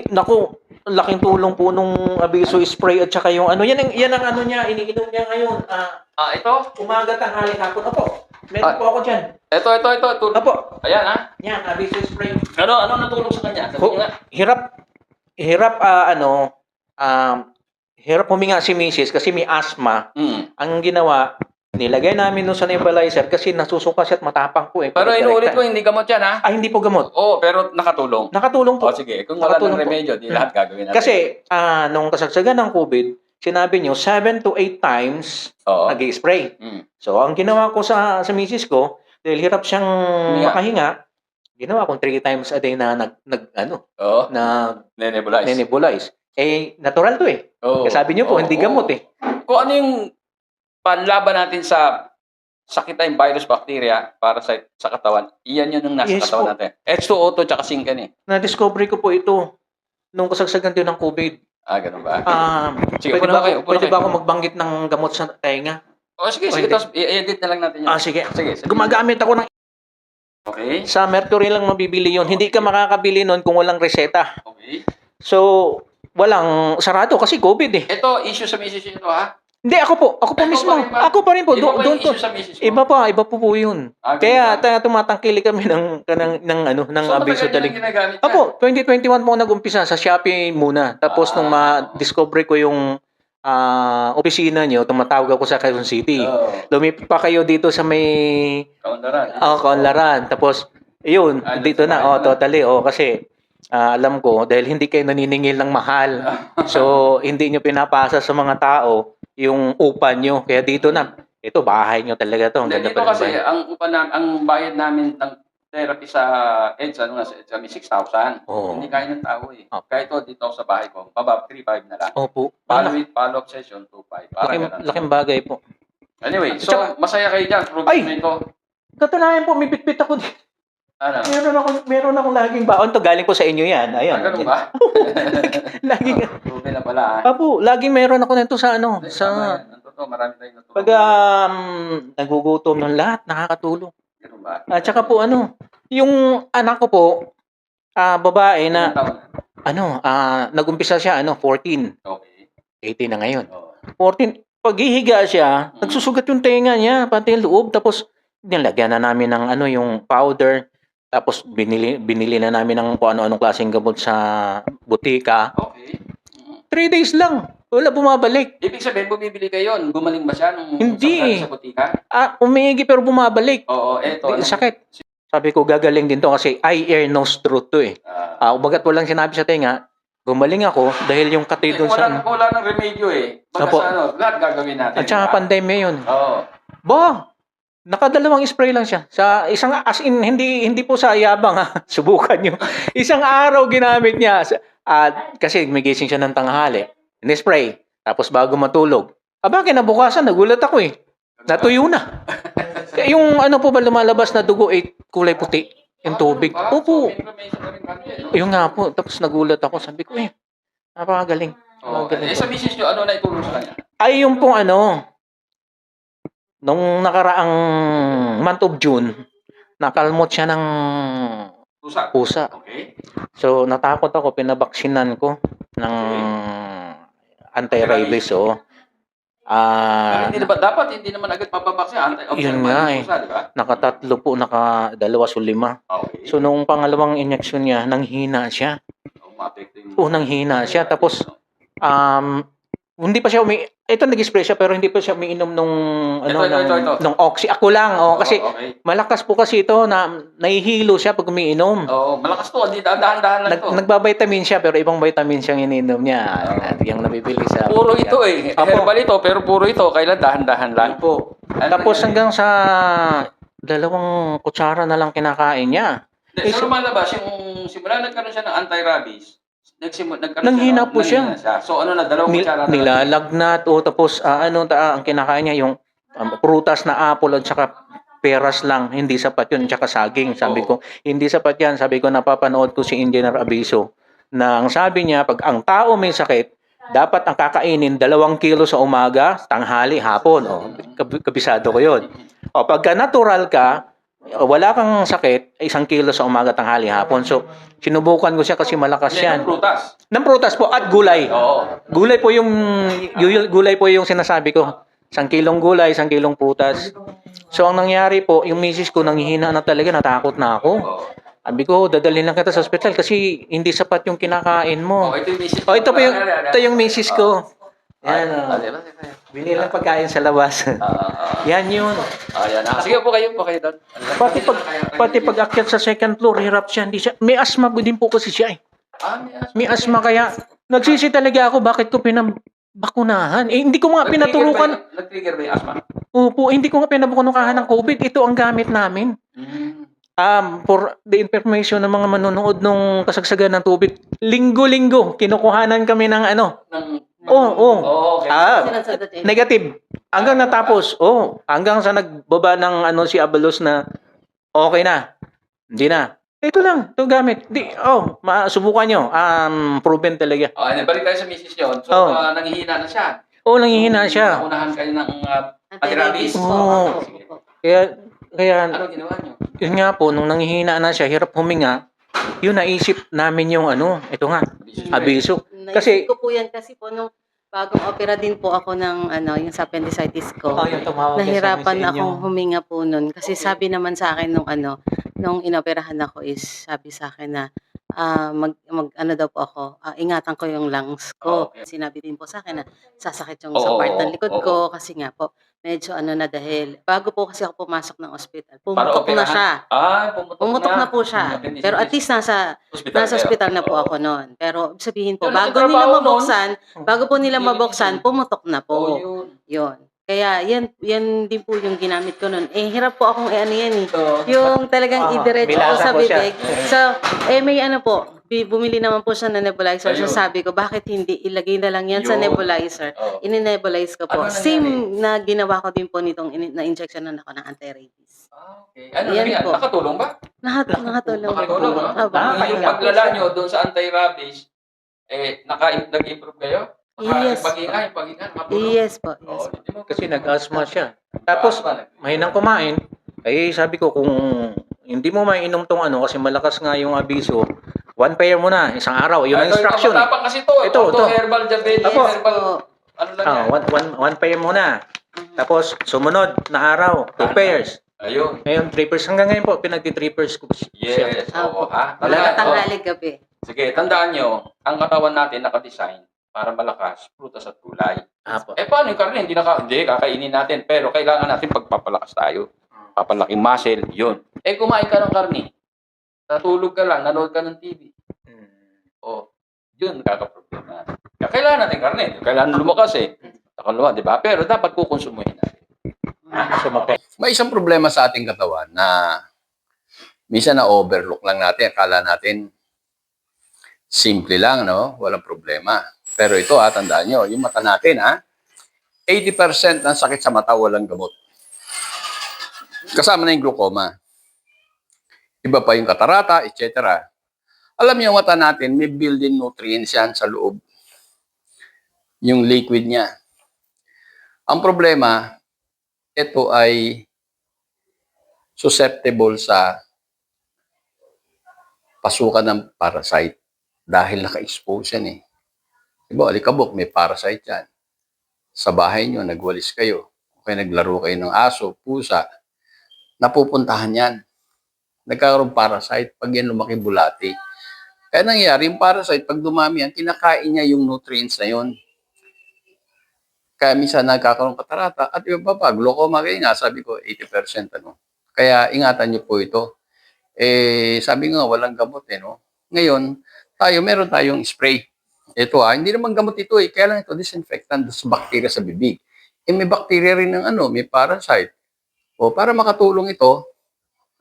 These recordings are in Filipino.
naku, laking tulong po nung Abiso spray at saka yung ano, yan ang ano niya, iniinom niya ngayon. Ito? Umaga, tanghali, hapon. Opo, meron po ako dyan. Ito. Opo, Ayan, ha? yan, Abiso spray. Ano natulong sa kanya? Sabi niyo nga. Hirap, hirap huminga si Mrs. kasi may asthma. Ang ginawa, nilagay namin doon sa nebulizer kasi nasusuka siya at matapang po eh. Pero inuulit ko, hindi gamot yan, ha? Hindi po gamot. Oo, pero nakatulong. Nakatulong po. O sige, kung wala ng remedyo, di lahat gagawin natin. Kasi, nung kasagsagan ng COVID, sinabi nyo, 7 to 8 times nag-i-spray. So, ang ginawa ko sa misis ko, dahil hirap siyang makahinga, ginawa kong 3 times a day na nebulize. Eh, natural to eh. Kasi sabi nyo po, hindi gamot eh. Kung ano yung panlaban natin sa sakit tayong virus, bacteria, parasite sa katawan, iyan yun yung nasa katawan natin. H2O2 tsaka zinc yan eh. Na-discovery ko po ito nung kasagsagan din ng COVID. Ganun ba? Sige, pwede ba ako magbanggit ng gamot sa tenga? Sige. Tapos i-edit na lang natin yun. Sige. Gumagamit ako ng sa Mercury lang mabibili yun. Hindi ka makakabili nun kung walang reseta. Okay. So, walang sarado kasi COVID eh. Ito, issue sa misis ito, ha? Hindi, ako po mismo. Ako pa rin po. Iba pa yung issue sa misis mo? Iba po yun. Kaya tumatangkili kami ng Abiso Dalig. Apo, 2021 po nag-umpisa sa Shopee muna. Tapos nung ma-discover ko yung opisina nyo, tumatawag ako sa Quezon City. Lumipat pa kayo dito sa may Kaunlaran. Tapos, yun, dito na. Totally. Kasi alam ko, dahil hindi kayo naniningil ng mahal. So, hindi nyo pinapasa sa mga tao yung upa nyo. Kaya dito na, ito, bahay nyo talaga to. Dito kasi, ang bayad namin ng therapy sa EDSA, nasa EDSA, may 6,000. Hindi kaya ng tao eh. Kaya ito, dito sa bahay ko, 3,500 na lang. Opo. Follow-up session, 2,500. Laking bagay po. Anyway, so, masaya kayo dyan. Problema ito. Katunayan po, may bitbit ako dito. Ano? Meron akong laging baon. To galing po sa inyo yan. Ayun. Ganun ba? Laging. Proven na pala. Apo, laging meron ako nito sa marami tayong natulog. Pag nagugutom ng lahat, nakakatulong. Ganun ba? At saka po yung anak ko po, babae na, nag-umpisa siya, 14. Okay. 18 na ngayon. 14, paghihiga siya, nagsusugat yung tenga niya, pati yung loob, tapos nilagyan na namin ng yung powder. Tapos binili na namin ng kung ano-anong klaseng gamot sa butika. Okay. 3 days lang. Wala bumabalik. Ibig sabihin, bumibili kayo yun. Gumaling ba siya nung hindi sa butika? Umiigi pero bumabalik. Oo, eto. Sakit. Sabi ko, gagaling din to kasi eye, ear, nose, throat to eh. Umagat walang sinabi sa tenga, gumaling ako dahil yung kati doon sa... Wala ng remedyo eh. Baka sa lahat gagawin natin. At saka pandemya yun. Oo. Nakadalawang spray lang siya. Sa isang, as in, hindi po sa yabang subukan nyo. Isang araw ginamit niya. Kasi may gising siya ng tanghali. In-spray. Tapos bago matulog. Kinabukasan, nagulat ako eh. Natuyo na. Yung po ba lumalabas na dugo kulay puti. Yung tubig. Opo. Yung nga po. Tapos nagulat ako. Sabi ko napakagaling. Sa misis nyo, ano na itulong sa kanya? Ay yung pong nung nakaraang month of June, nakalmot siya ng pusa. Okay. So, natakot ako, pinabaksinan ko ng anti-rabies. Dapat hindi naman agad mapabaksin. Yun nga eh. Nakatatlo po, nakadalawa so 5. Okay. So, nung pangalawang injection niya, nanghina siya. Nanghina siya. Tapos, hindi pa siya ito nag-spray siya pero hindi pa siya umiinom nung nung oxy. Ako lang kasi malakas po kasi ito na nahihilo siya pag umiinom. Malakas to, hindi dahan-dahan lang to. Nagba-vitamin siya pero ibang vitamin siyang iniinom niya. Yung nabibili sa puro ito eh. Herbal ito pero puro ito kailan dahan-dahan lang. Tapos hanggang sa 2 kutsara na lang kinakain niya. So lumalabas yung simula nagkaroon siya ng anti-rabies. Nanghina po siya. So 2 kutsara na nilalagnat tapos ang kinakain niya yung prutas na apple at saka peras lang, hindi sapat yun, tsaka saging. Sabi ko, hindi sapat yan. Sabi ko, napapanood ko si Engineer Abiso na ang sabi niya, pag ang tao may sakit, dapat ang kakainin 2 kilo sa umaga, tanghali, hapon. Kabisado ko yun. Pagka natural ka, wala kang sakit, 1 kilo sa umaga, tanghali, hapon. So, sinubukan ko siya kasi malakas yan. Prutas. Ng prutas po at gulay. Oo. Gulay po yung sinasabi ko. 1 kilong gulay, 1 kilong prutas. So, ang nangyari po, yung misis ko nanghihina na talaga, natakot na ako. Sabi ko, dadalhin lang kita sa ospital kasi hindi sapat yung kinakain mo. Ito yung misis. Ito yung misis ko. Yan. Binili lang pagkain sa labas. Yan yun. Ayan. Sige po kayo doon. Pati pag-akyat sa second floor, hirap siya. Hindi siya. May asthma din po kasi siya eh. May asthma kaya nagsisi talaga ako bakit ko pinabakunahan. Hindi ko nga pinaturukan. Nag-trigger ba yung asthma? Opo, hindi ko nga pinabakunahan ng COVID. Ito ang gamit namin. For the information ng mga manonood nung kasagsagan ng tubig, linggo-linggo, kinukuhanan kami ng ano. Okay. Negative. Hanggang natapos. Hanggang sa nagbaba ng si Abalos na okay na. Hindi na. Ito lang, ito gamit. Subukan nyo. Proven talaga. Balik tayo sa misis yun. So, nanghihina na siya. Nanghihina siya. Unahan kayo ng anti-rabies. Kaya, ano ginawa nyo? Yun nga po, nung nanghihina na siya, hirap huminga, yun naisip namin yung ito nga, abiso. Kasi ko po yan kasi po nung bagong opera din po ako ng yung sa appendicitis ko. Nahirapan akong huminga po nun kasi sabi naman sa akin nung inoperahan ako is sabi sa akin na daw po ako, ingatan ko yung lungs ko. Sinabi din po sa akin na sasakit yung sa part ng likod ko kasi nga po medyo na dahil bago po kasi ako pumasok ng ospital. Pumutok na siya. Pumutok na po siya. Pero at least nasa ospital na po ako noon. Pero sabihin po, bago po nila mabuksan, pumutok na po. Yun. Kaya yan din po yung ginamit ko noon. Hirap po akong yan yung talagang idiretso ko sa bibig. So, may po, bumili naman po siya ng nebulizer. So sabi ko, bakit hindi ilagay na lang yan sa nebulizer? Ine-nebulize ko po. Same na ginawa ko din po nitong na-injection na ako ng anti-rabies. Okay. Nakatulong ba? Nakatulong. Yung paglala nyo doon sa anti-rabies, nag-improve kayo? Yes. Yung paghinga, mapulong? Yes po. Kasi nag-asthma siya. Tapos, mahinang kumain. Sabi ko, kung hindi mo mainom tong kasi malakas nga yung abiso, 1 pair mo na, isang araw. Yun ang instruction. Tapang kasi ito herbal diabetes, herbal, one pair mo na. Tapos, sumunod na araw, 2 pairs. Ayun. Ngayon, 3 pairs. Hanggang ngayon po, pinag-3 pairs ko siya. Yes. Tanghali gabi. Sige, tandaan nyo, ang katawan natin nakadesign para malakas, prutas at gulay. Paano yung karne? Hindi kakainin natin. Pero kailangan natin pagpapalakas tayo. Papalaking muscle, yun. Kumain ka ng karne. Natulog ka lang, nanood ka ng TV. Yun, kakaproblema. Kailangan natin karne. Kailangan lumakas di ba? Pero dapat kukonsumuhin natin. May isang problema sa ating katawan na minsan na-overlook lang natin. Akala natin simple lang, walang problema. Pero ito, tandaan nyo, yung mata natin, 80% ng sakit sa mata walang gamot. Kasama na yung glaucoma. Iba pa yung katarata, etc. Alam niyo, yung mata natin, may building nutrients yan sa loob. Yung liquid niya. Ang problema, ito ay susceptible sa pasukan ng parasite dahil naka-expose yan Diba, alikabok, may parasite yan. Sa bahay nyo, nagwalis kayo. Okay, naglaro kayo ng aso, pusa. Napupuntahan yan. Nagkakaroon parasite pag yan lumaki bulati. Kaya nangyayari, yung parasite, pag dumami yan, kinakain niya yung nutrients na yun. Kaya minsan nagkakaroon katarata at iba pa, glaucoma kayo nga, sabi ko, 80%. Kaya ingatan niyo po ito. Sabi nga, walang gamot Ngayon, meron tayong spray. Ito hindi naman gamot ito Kaya lang ito, disinfectant sa bacteria sa bibig. May bacteria rin ng may parasite. Para makatulong ito,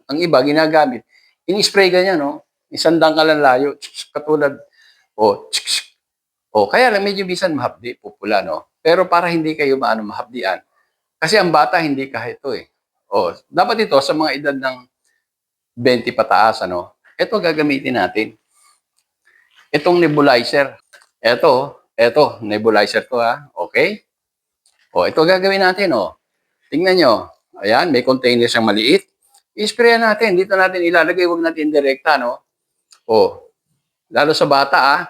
ang iba ginagamit. In-spray ganyan, isandang ka lang layo, katulad, kaya lang medyo bisan mahapdi, pupula, Pero para hindi kayo mahapdian, kasi ang bata hindi kahit ito dapat ito sa mga edad ng 20 pataas, Ito gagamitin natin. Itong nebulizer. Ito, nebulizer to Okay? Ito gagawin natin, Tingnan nyo. Ayan, may container siyang maliit. I-sprayan natin. Dito natin ilalagay. Huwag natin direkta, no? O, lalo sa bata, ah.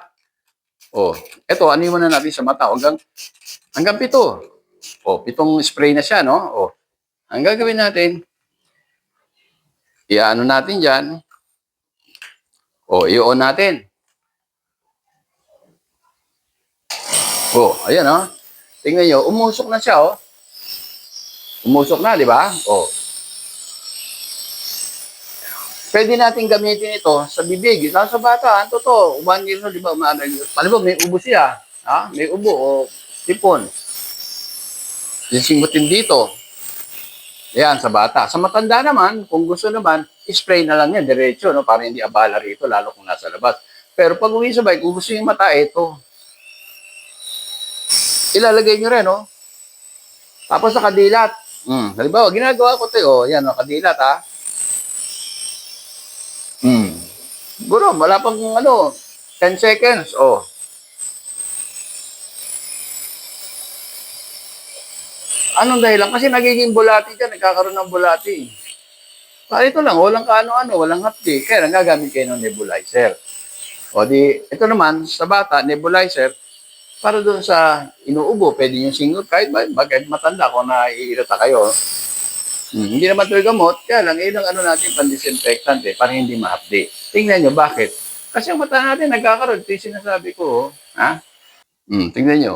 O, eto, ano mo na natin sa mata? Hanggang 7. O, 7 spray na siya, no? O, ang gagawin natin, i-ano natin dyan. O, i-on natin. O, ayan, o. Tingnan nyo, umusok na siya, o. Umusok na, di ba? O. Pwede natin gamitin ito sa bibig. Sa bata, ang totoo, 1 year old, di ba? Palibog, may ubo siya. Ha? May ubo o tipon. Sisingutin dito. Yan, sa bata. Sa matanda naman, kung gusto naman, spray na lang yan, diretso, no? Para hindi abala rito, lalo kung nasa labas. Pero pag uwi sa bike, kung gusto yung mata, ito. Ilalagay nyo rin, no? Tapos sa kadilat. Halimbawa, ginagawa ko ito, oh, yan, no, kadilat, ha? Siguro, wala pang, 10 seconds, oh. Anong dahilan? Kasi nagiging bulati dyan, nagkakaroon ng bulati. Ito lang, walang kaano-ano, walang hapdi. Kaya nagagamit kayo ng nebulizer. O di, ito naman, sa bata, nebulizer, para doon sa inuubo, pwede yung singot, kahit matanda kung naiirita kayo. Hindi naman ito gamot, kaya lang, ilang natin, pan-disinfectant para hindi mahapdi. Tingnan nyo, bakit? Kasi ang mata natin, nagkakaroon, ito yung sinasabi ko, ha? Tingnan nyo.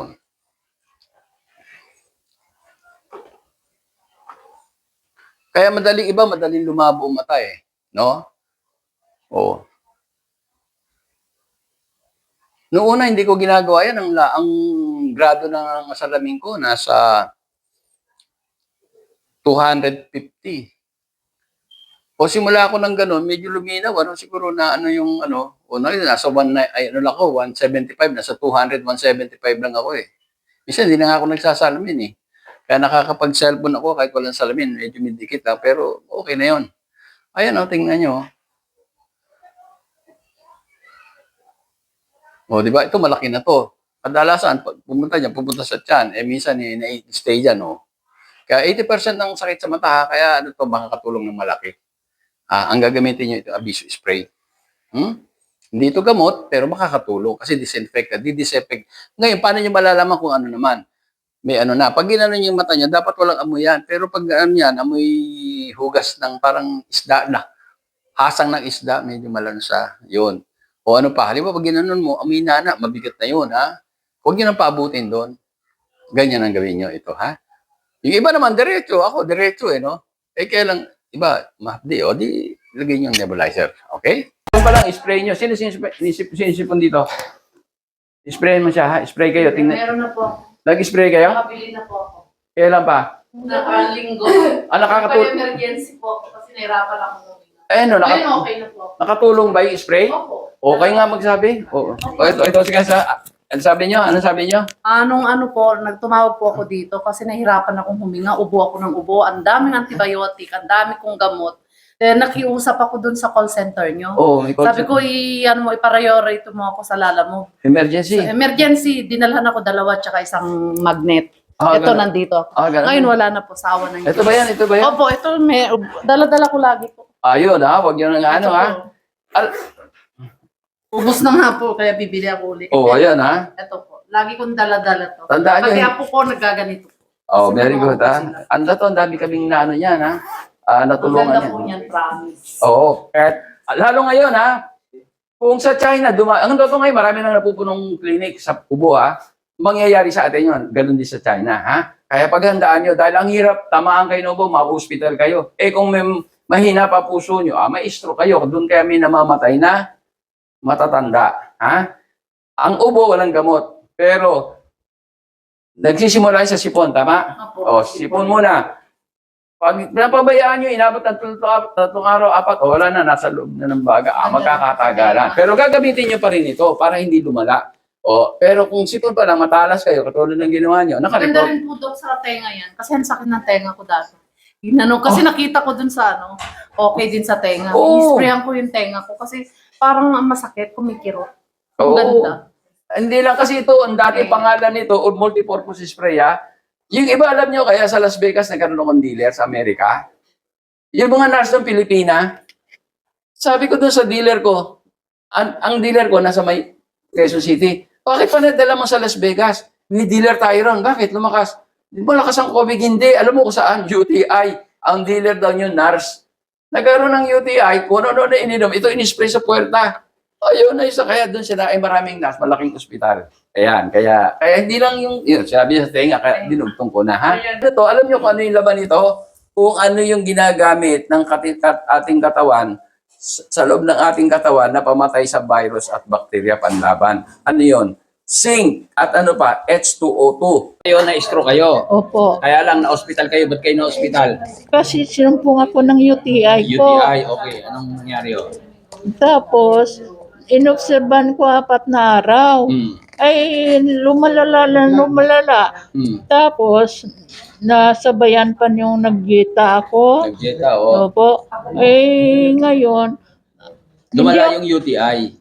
Kaya madaling lumabo ang mata no? Oo. Noong una, hindi ko ginagawa yan. Ang grado ng salamin ko, nasa 250. O simula ako ng ganun, medyo luminaw. Siguro na nasa 175, nasa 200, 175 lang ako Minsan, hindi na nga ako nagsasalamin Kaya nakakapag-cellphone ako kahit walang salamin. Medyo midikit lang, pero okay na yun. Ayan tingnan nyo. O, di ba? Ito, malaki na to. Kadalasan, pag pumunta sa tiyan, minsan, na-stay dyan, Kaya 80% ng sakit sa mata, kaya makakatulong ng malaki. Ang gagamitin nyo, ito, Abiso spray. Hindi ito gamot, pero makakatulong kasi disinfect. Di-disinfect. Ngayon, paano nyo malalaman kung ano naman? May na. Pag ginano yung mata niya, dapat walang amoy yan. Pero pag yan, amoy hugas ng parang isda na. Hasang ng isda, medyo malansa. Yun. O ano pa, halimbawa pag ginanon mo, amoy nana, mabigat na yun, ha? Huwag nyo nang paabutin doon. Ganyan ang gawin nyo ito, ha? Yung iba naman, diretso. Ako, diretso, no? Kaya lang, iba, mahapdi. O, di, lagay nyo yung nebulizer. Okay? Yung palang, spray nyo. Sino sinisipon dito? Sprayin mo siya, ha? Spray kayo. Tingnan. Meron na po. Nag-spray kayo? Nakabili na po ako. Kailan pa? Nakalinggo. Nakakatulong. Emergency po kasi nahirapan ako. Ngayon, okay na po. nakatulong ba yung spray? Opo. Okay nga magsabi. Oo. Ito sige ano sabi nyo? Nagtumawag po ako dito kasi nahirapan akong huminga, ubo ako ng ubo, ang daming antibiotic, ang dami kong gamot. Nakiusap ako dun sa call center nyo. Oo, may Sabi ko, i-priority mo ako sa lala mo. emergency. Sa emergency, dinalhan ako 2 tsaka isang magnet. Ito, ganun. nandito. Ganun. Ngayon, wala na po sa awa ng Ito ba yan? Opo, ito, dala-dala ko lagi po. Ayun, Huwag nyo nang Ito ha? po. Ubus na nga po, kaya bibili ako ulit. Ayan, ha? Ito po, lagi kong dala-dala to. Tandaan nyo. Pati apo ko, nagaganito. Very good, ha? Sila. Ang dami kaming niyan, ha? Natulungan Maganda yan. po niyan, promise. Oo. Lalo ngayon, ha? Kung sa China, ang totoo ngayon, marami nang napupunong clinic sa ubo, ha? Mangyayari sa atin yun. Ganun din sa China, ha? Kaya paghandaan nyo, dahil ang hirap, tamaan kayo ng ubo, ma-hospital kayo. Kung may mahina pa puso nyo, may stroke kayo. Doon kaya may namamatay na matatanda, ha? Ang ubo, walang gamot. Pero, nagsisimula sa sipon, tama? Opo. Sipon muna. Pag napabayaan nyo, inabot ng 3 araw, 4, wala na, nasa loob na ng baga. Magkakatagalan. Pero gagamitin nyo pa rin ito para hindi lumala. Pero kung sipon pa lang, matalas kayo, katulad ng ginawa nyo, Maganda nakarecord. rin po daw sa tenga yan. Kasi ang sakit ng tenga ko dati. Kasi nakita ko dun sa okay din sa tenga. Oo. I-sprayan ko yung tenga ko kasi parang masakit, kumikirot. Ang Oo. ganda. Hindi lang kasi ito, ang dati pangalan nito, multipurpose spray, ha? Yung iba alam nyo, kaya sa Las Vegas nagkaroon akong dealer sa Amerika. Yung mga nurse ng Pilipina, sabi ko doon sa dealer ko, ang dealer ko nasa may Quezon City. Bakit pa nadala mo sa Las Vegas? May dealer tayo ron. Bakit? Lumakas. Di ba lakas ang COVID? Hindi. Alam mo kung saan? UTI. Ang dealer daw yun, nurse. Nagkaroon ng UTI, kung ano na ininom, ito in-spray sa puwerta. Ayun na isa. Kaya doon sila ay maraming nurse, malaking ospital. Ayan, kaya hindi lang yun, sabi sa tenga, kaya dinugtong ko na, ha? Ito, alam nyo kung ano yung laban nito? Kung ano yung ginagamit ng ating katawan sa loob ng ating katawan na pamatay sa virus at bakterya panlaban. Ano yun? Zinc at ano pa? H2O2. Kayo na-stroke kayo. Opo. Kaya lang na-hospital kayo. Ba't kayo na-hospital? Kasi sinumpong ako ng UTI po. UTI, okay. Anong nangyari yun? Tapos, inobserban ko 4 na araw. Ay, lumalala. Hmm. Tapos, nasabayan pa yung naggita ako. Nag-jeta, oh. Opo. Eh, ngayon, Lumala yung UTI.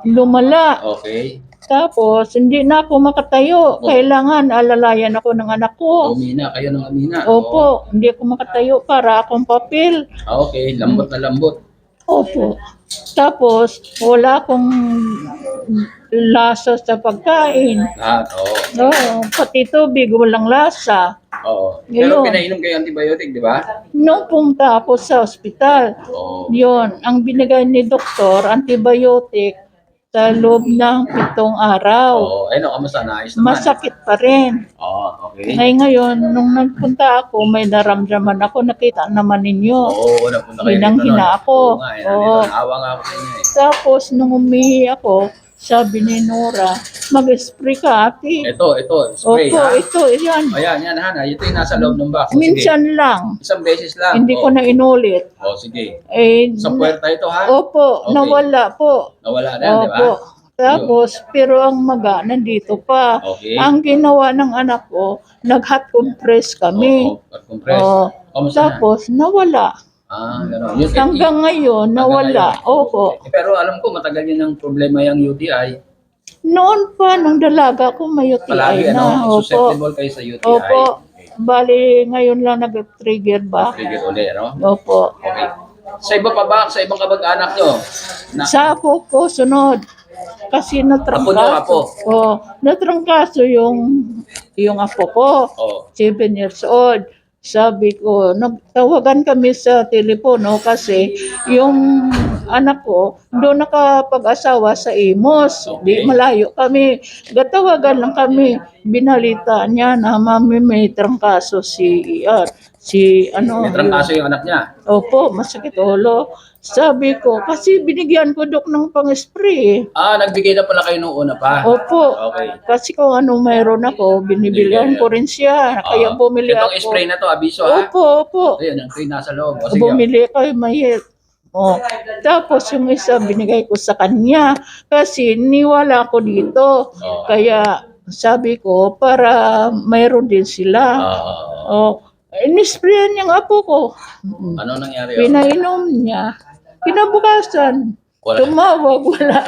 lumala. Okay. Tapos, hindi na ako makatayo. Kailangan alalayan ako ng anak ko. Umina, kayo ng umina. Opo, hindi ako makatayo para akong papel. Okay, lambot na lambot. Opo. Tapos, wala akong lasa sa pagkain. Lahat, oo. No, pati tubig, walang lasa. Oo. Pero Ngayon. pinainom kayo antibiotic, di ba? Nung pumunta ako sa ospital, Oo. yon ang binigay ni doktor, antibiotic, sa loob ng 7 araw. Oo. Ano, kamusta? Naayos naman? Masakit pa rin. Oo, okay. Ngayon, nung nagpunta ako, may naramdaman ako, nakita naman ninyo. Oo, napunta kayo Hinang-hina nun. ako. Oo nga, Oo. naawa nga ako sa inyo eh. Tapos, nung umihi ako, sabi ni Nora, mag-spray ka, ate. Ito, spray, Opo, ha? ito, yan. Ayan, yan, Hana. Ito yung nasa loob ng box. O, sige. Minsan lang. Isang beses lang. Hindi ko na inulit. O, sige. Eh, Sa puwerta ito, ha? Opo, Okay. nawala po. Nawala na yan, di ba? Opo. Tapos, pero ang maga, nandito pa. Okay. Ang ginawa ng anak ko, nag-hot compress kami. Oo, compress. Oo. Kamusta na? Tapos, nawala. Gano'n. Hanggang ngayon, nawala. Opo. Pero alam ko, matagal yun ang problema yung UTI. Noon pa, nung dalaga ko, may Palagi, UTI na. ano, Opo. susceptible kayo sa UTI. Opo. Bali, ngayon lang nag-trigger ba? Trigger uli, ano? Opo. Okay. Sa iba pa ba? Sa ibang kamag-anak nyo? Na, Sa apo ko, sunod. Kasi Apo niyo, apo? natrangkaso yung apo ko. oh, 7 years old. Sabi ko, nagtawagan kami sa telepono kasi yung anak ko doon nakapag-asawa sa Imos. Okay. Di malayo kami. Gatawagan lang kami. Binalita niya na mami may trangkaso si ano. may trangkaso yung anak niya. Opo, masakit ulo. Sabi ko, kasi binigyan ko dok ng pang-spray. Nagbigay na pala kayo nung una pa. Opo. Okay. Kasi kung ano mayroon ako, binibilihan ko rin siya. Kaya bumili Itong ako. spray na to, abiso ha? Opo, opo. Ayun, ang spray nasa loob. O, sige. Bumili kayo mayit. Oh. Tapos yung isa binigay ko sa kanya kasi niwala ko dito. Oh. Kaya sabi ko para mayroon din sila. Oh. Inisprayan niya nga po ko. Ano nangyari? Pinainom niya. Kinabukasan, Wala. tumawag, wala.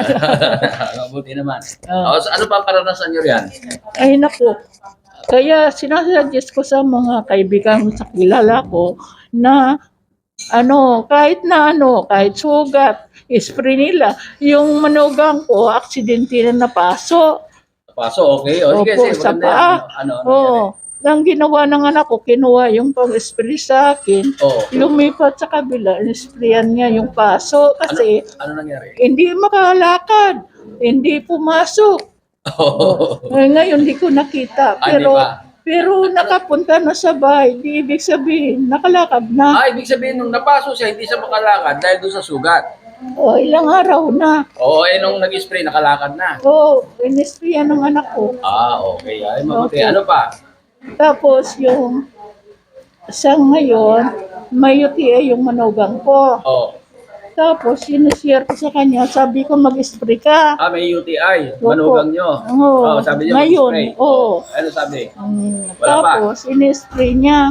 Mabuti naman. Oh. So, ano pa ang karanasan nyo riyan? Ay naku. Kaya sinasuggest ko sa mga kaibigan sa kilala ko na kahit sugat, spray nila. Yung manugang ko, aksidente na napaso. Paso, okay. O, sige, Opo, sige. sa Maganda paa. yan. Ano Oo. Ang ginawa ng anak ko, kinuha yung pang-spray sa akin. Oo. Lumipat sa kabila, sprayan niya yung paso kasi Ano nangyari? hindi makalakad, hindi pumasok. Ngayon, hindi ko nakita. Hindi pa. Pero nakapunta na sa bahay, di ibig sabihin, nakalakad na. Ibig sabihin, nung napaso siya, hindi siya makalakad dahil doon sa sugat. O, ilang araw na. Oo, nung nag-spray, nakalakad na. O, inisprayan ng anak ko. Okay. Ay, mabuti. Okay. Ano pa? Tapos yung sa ngayon, may UTI yung manugang ko. Oh. Tapos sinishare ko sa kanya, sabi ko mag-spray ka. May UTI. Opo. Manugang nyo. Oo. Sabi niya Ngayon, mag-spray. oo. Ano sabi? Wala Tapos inispray niya.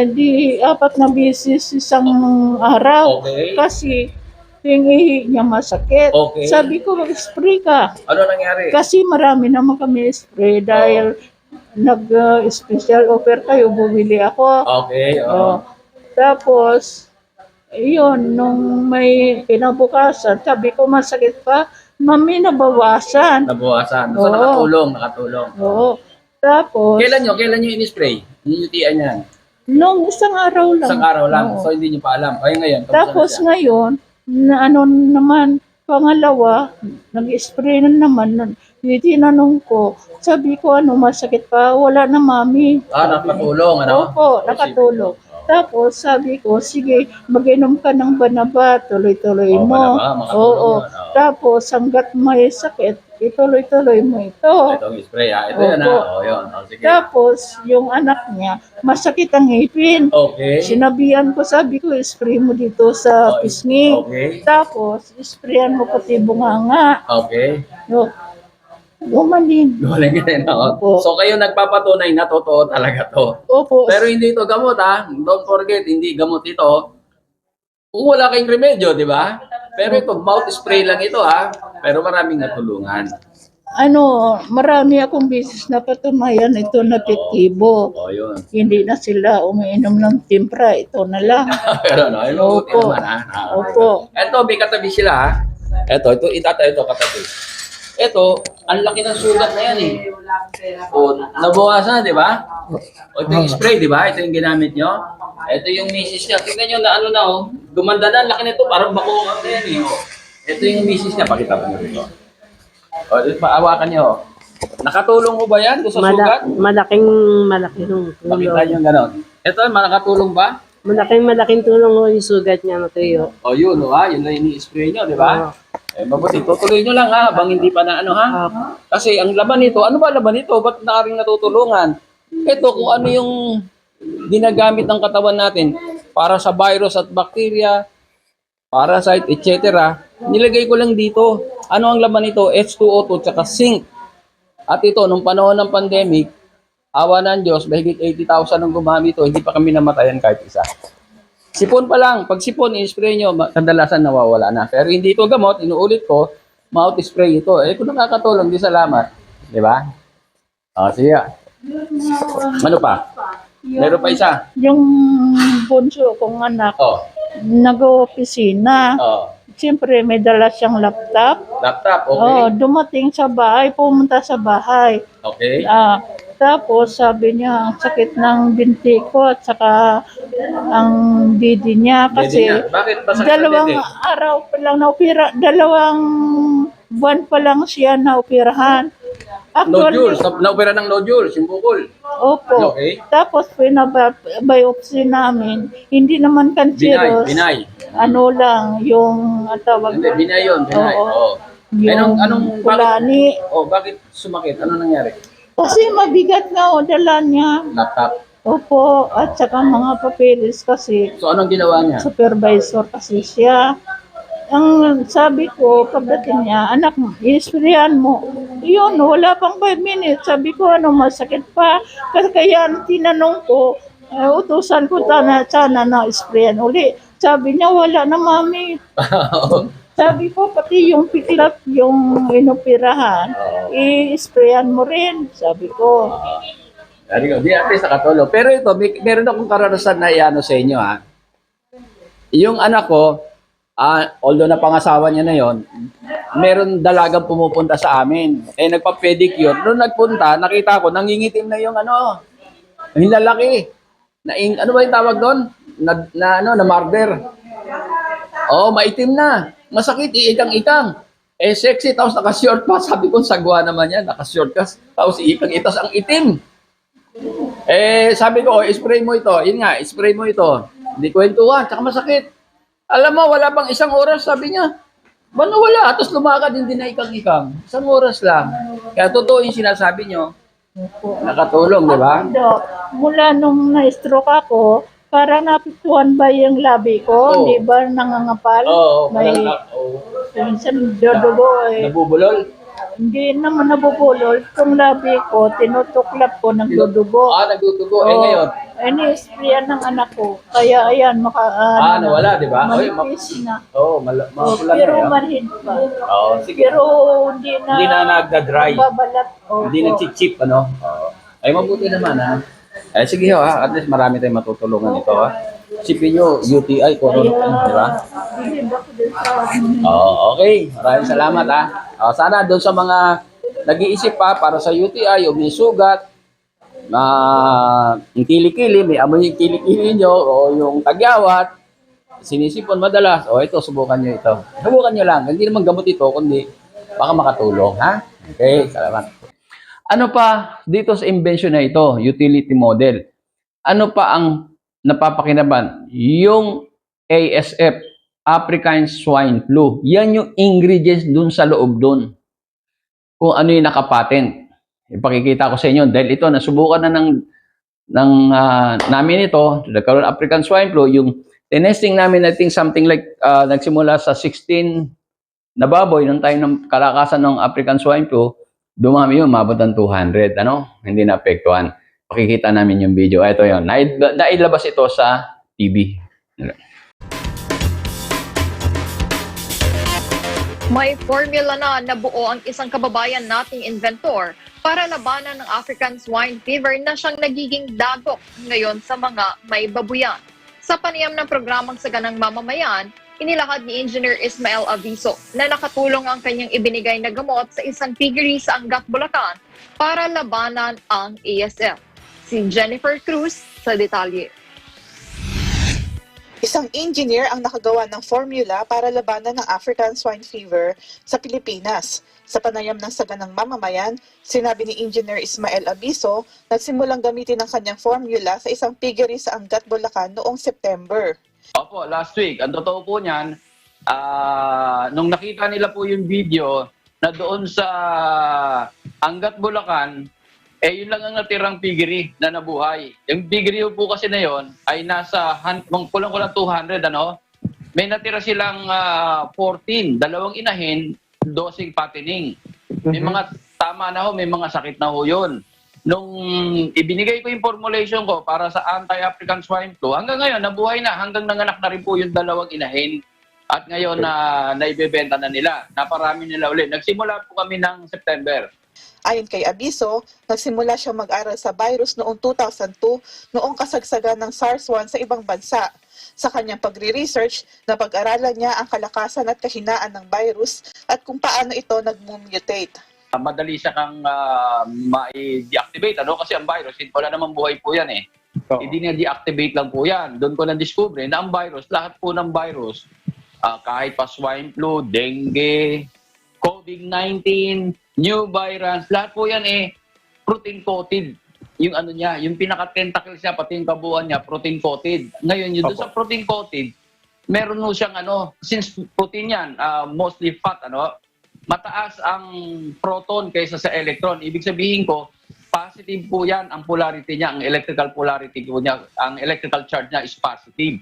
Di 4 na beses isang araw. Okay. Kasi yung ihi niya masakit. Okay. Sabi ko mag-spray ka. Ano nangyari? Kasi marami naman kami spray dahil nag-special offer kayo, bumili ako. Okay. Oh. Tapos, yun, nung may kinabukasan, sabi ko masakit pa, mami, nabawasan. Nabawasan. Oo. Nakatulong. Oo. Tapos, Kailan nyo in-spray? Yung UTI niyan? nung isang araw lang. Isang araw lang. Oo. So, hindi nyo pa alam. Ay, ngayon. kamusta Tapos na siya? ngayon, na ano naman, pangalawa, nag-spray na naman. Tinanong ko, sabi ko, ano, masakit pa? Wala na, mami. Nakatulong, ano? Opo, nakatulong. Tapos sabi ko, sige, mag-inom ka ng banaba, tuloy-tuloy Oo, mo. banaba, makatulong Oo. yun, oo. Tapos hanggat may sakit, ituloy-tuloy mo ito. Itong spray, ha? Ito yan, ha? Opo. Yun. Sige. Tapos yung anak niya, masakit ang ngipin. Okay. Sinabihan ko, sabi ko, spray mo dito sa pisngi. Okay. Tapos, sprayan mo pati bunganga. Okay. No, gumaling. Galing ka rin, no? Opo. So, kayo nagpapatunay na totoo talaga to. Opo. Pero hindi ito gamot, ha? Don't forget, hindi gamot ito. Kung wala kayong remedyo, di ba? Pero ito, mouth spray lang ito, ha? Pero maraming natulungan. Ano, marami akong beses na patunayan ito na epektibo. O, yun. Hindi na sila umiinom ng timpra, ito na lang. Pero, no? Yung mabuti Opo. naman, ha? Opo. Ito, may katabi sila, ha? Ito, ito, katabi. Ito, ang laki ng sugat na yan, eh. O, nabawasan, di ba? O, ito yung spray, di ba? Ito yung ginamit nyo. Ito yung misis niya. Tingnan nyo na ano na, oh. Gumanda na, ang laki nito. Parang bako ang yan, eh. Oh. Ito yung misis niya. Pakita ko nyo ito. O, paawakan nyo. Nakatulong mo ba yan? Doon sa sugat? Malaking tulong. Pakita nyo gano'n. Ito, nakatulong ba? Malaking tulong ho yung sugat niya matuyo. O, yun, oh, ha? Yun na ini-spray nyo, di ba? Mabuti, tutuloy nyo lang, ha? Habang hindi pa na ano, ha? Kasi ang laman nito, ano ba laman nito? Ba't na rin natutulungan? Ito, kung ano yung ginagamit ng katawan natin para sa virus at bacteria, parasite, etc. Nilagay ko lang dito. Ano ang laman nito? H2O2 tsaka zinc. At ito, nung panahon ng pandemic, awa ng Diyos, mahigit 80,000 ang gumamit ito, hindi pa kami namatayan kahit isa. Sipon pa lang. Pag sipon, i-spray nyo, kadalasan nawawala na. Pero hindi ito gamot, inuulit ko, mouth spray ito. Kung nakakatulong, di salamat. Di ba? Sige. Ano pa? Meron pa isa. Yung bunso kong anak, Oh. nag-opisina. Oh. Siyempre, may dala siyang laptop. Laptop, okay. Oh, dumating sa bahay, pumunta sa bahay. Okay. Tapos sabi niya, ang sakit ng binti ko at saka ang didi niya kasi Pwede na. Bakit ba sakit ang dalawang dede? araw pa lang na-opera, dalawang buwan pa lang siya na-operahan. Nodules. Naopera ng nodules, yung bukol. Opo. Okay. Tapos pinabiopsy namin, hindi naman cancerous. Binay. Ano lang, yung tawag Hindi, binay yun. Binay. Oo. Oh. yung bakit, kulani. bakit sumakit? Ano nangyari? Kasi mabigat nga o dala niya. Laptop. Opo, at saka mga papeles kasi So, anong ginawa niya? supervisor kasi siya. Ang sabi ko, pagdating niya, anak, i-sprayan mo. Yun, wala pang 5 minutes. Sabi ko, ano, masakit pa. Kaya tinanong ko, utusan ko sana na sprayan uli. Sabi niya, wala na, mami. Sabi ko, pati yung piklap, yung inoperahan, i-sprayan mo rin. Sabi ko. Di at least nakatulong. Pero ito, meron akong karanasan na iano sa inyo, ha? Yung anak ko, although napangasawa niya na yon, meron dalagang pumupunta sa amin. Nagpa-pedicure. Noong nagpunta, nakita ko, nangingitim na yung ano, yung lalaki. Ano ba yung tawag doon? Na marder. Oh, maitim na. Masakit, iikang-ikang. Sexy, tapos naka-short pa. Sabi ko, sagwa naman yan. Naka-short ka, tapos iikang-itas ang itim. Sabi ko, spray mo ito. Yun nga, spray mo ito. Hindi kwentuhan, tsaka masakit. Alam mo, wala pang 1 oras, sabi niya. Bano wala? Tapos lumakad, hindi na ikang-ikang. 1 oras lang. Kaya totoo yung sinasabi nyo. Nakatulong, di ba? Mula nung na-stroke ako, parang napituan ba yung labi ko? Oo. Di ba nangangapal? Oo, Minsan dodugo eh. nabubulol. Hindi naman nabubulol. Itong labi ko, tinutuklap ko, nagdudugo. Nagdudugo. Ngayon. Ni-sprayan ng anak ko. Kaya ayan, Nawala, di ba? manipis na. Mapula Pero na yan. manhid pa. Sige. Pero hindi na nagda-dry. babalat. Hindi nag-chip, ano? Ay, mabuti naman, ha? Sige, ha? At least marami tayong matutulungan ito, ha? sipin nyo, UTI, corona, di ba? Oo, okay. Maraming salamat ha. Sana doon sa mga nag-iisip pa para sa UTI o may sugat, yung kilikili, may amoy yung kilikili nyo o yung tagyawat, sinisipon madalas, ito, subukan nyo ito. Subukan nyo lang. Hindi naman gamot ito, kundi baka makatulong, ha? Okay, salamat. Ano pa dito sa invention na ito, utility model? Ano pa ang napapakinaban? Yung ASF, African Swine Flu. Yan yung ingredients dun sa loob dun. Kung ano yung nakapatent. Ipakikita ko sa inyo dahil ito nasubukan na namin ito, nagkaroon African Swine Flu, yung tinesting namin I think something like nagsimula sa 16 na baboy nung tayo ng kalakasan ng African Swine Flu, dumami yun, mabot ng 200, hindi naapektuhan. Pakikita namin yung video. Ito yun, nailabas ito sa TV. May formula na nabuo ang isang kababayan nating inventor para labanan ng African swine fever na siyang nagiging dagok ngayon sa mga may babuyan. Sa panayam ng programang Saganang Mamamayan, inilahad ni Engineer Ismael Aviso na nakatulong ang kanyang ibinigay na gamot sa isang piggery sa Angat, Bulacan para labanan ang ASF. Si Jennifer Cruz sa detalye. Isang engineer ang nakagawa ng formula para labanan ng African swine fever sa Pilipinas. Sa panayam ng Saganang Mamamayan, sinabi ni Engineer Ismael Abiso na simulang gamitin ang kanyang formula sa isang piggery sa Angat, Bulacan noong September. Opo, last week. Ang totoo po niyan, nung nakita nila po yung video na doon sa Angat, Bulacan, yun lang ang natirang piggery na nabuhay. Yung piggery po kasi na yon ay nasa kulang-kulang 200, May natira silang 14, dalawang inahin, 12 patining. May mga tama na ho, may mga sakit na ho yun. Nung ibinigay ko yung formulation ko para sa anti-African swine flu, hanggang ngayon, nabuhay na, hanggang nanganak na rin po yung dalawang inahin. At ngayon, naibebenta na nila. Naparami nila ulit. Nagsimula po kami ng September. Ayon kay Abiso, nagsimula siya mag-aral sa virus noong 2002 noong kasagsagan ng SARS-1 sa ibang bansa. Sa kanyang pagre-research, napag-aralan niya ang kalakasan at kahinaan ng virus at kung paano ito nag-mutate. Madali siya kang ma-deactivate, kasi ang virus, wala namang buhay po yan eh. Hindi niya deactivate lang po yan. Doon ko na-discover na ang virus, lahat po ng virus, kahit pa swine flu, dengue, COVID-19, new virus, lahat po yan protein-coated. Yung niya, yung pinaka-tentacles niya, pati yung kabuuan niya, protein-coated. Ngayon, yung doon sa protein-coated, meron mo siyang since protein yan, mostly fat, mataas ang proton kaysa sa electron. Ibig sabihin ko, positive po yan ang polarity niya, ang electrical polarity po niya, ang electrical charge niya is positive.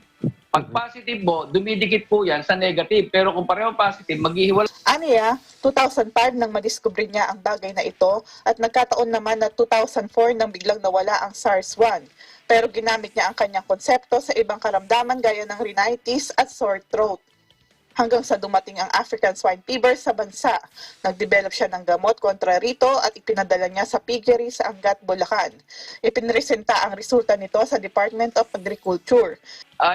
Pag positive po, dumidikit po yan sa negative. Pero kung pareho positive, maghihiwalay. Aniya, 2005 nang madiskubre niya ang bagay na ito at nagkataon naman na 2004 nang biglang nawala ang SARS-1. Pero ginamit niya ang kanyang konsepto sa ibang karamdaman gaya ng rhinitis at sore throat. Hanggang sa dumating ang African swine fever sa bansa. Nagdevelop siya ng gamot kontra rito at ipinadala niya sa piggery sa Angat, Bulacan. Ipinresenta ang resulta nito sa Department of Agriculture.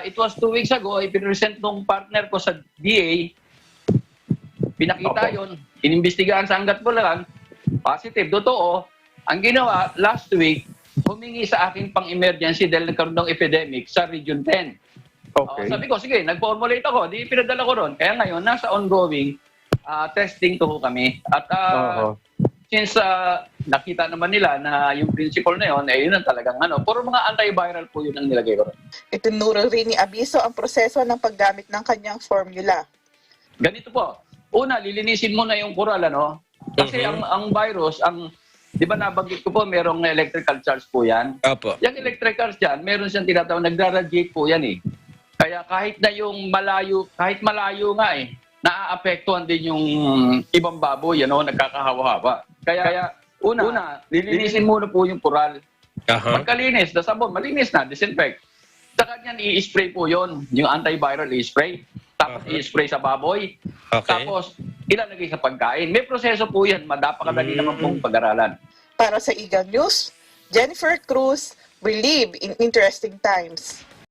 It was 2 weeks ago, ipinresent nung partner ko sa DA. Pinakita yon, inimbestigahan sa Angat, Bulacan, positive, totoo. Ang ginawa, last week, humingi sa akin pang-emergency dahil nagkaroon ng epidemic sa Region 10. Okay. Sabi ko, sige, nag-formulate ako, di pinadala ko ron. Kaya ngayon, nasa ongoing testing to kami. At since nakita naman nila na yung principle na yun, yun ang talagang puro mga antiviral po yun ang nilagay ko ron. Itinuro rin ni Abiso ang proseso ng paggamit ng kanyang formula. Ganito po. Una, lilinisin mo na yung coral, Kasi ang virus, di ba nabanggit ko po, merong electrical charge po yan. Opo. Yung electrical charge meron siyang tinatawag, nagra-radiate po yan eh. Kaya kahit na yung malayo, kahit malayo nga naaapektuhan din yung ibang baboy, nagkakahawa-hawa. Kaya una, lilinisin muna po yung coral. Pagkalinis, sabon, malinis na, disinfect. Saka niyan i-spray po yon, yung antiviral i-spray. Tapos i-spray sa baboy. Okay. Tapos ilalagay sa pagkain. May proseso po yan, madapakadali naman pong pag-aralan. Para sa Eagle News, Jennifer Cruz, we live in interesting times.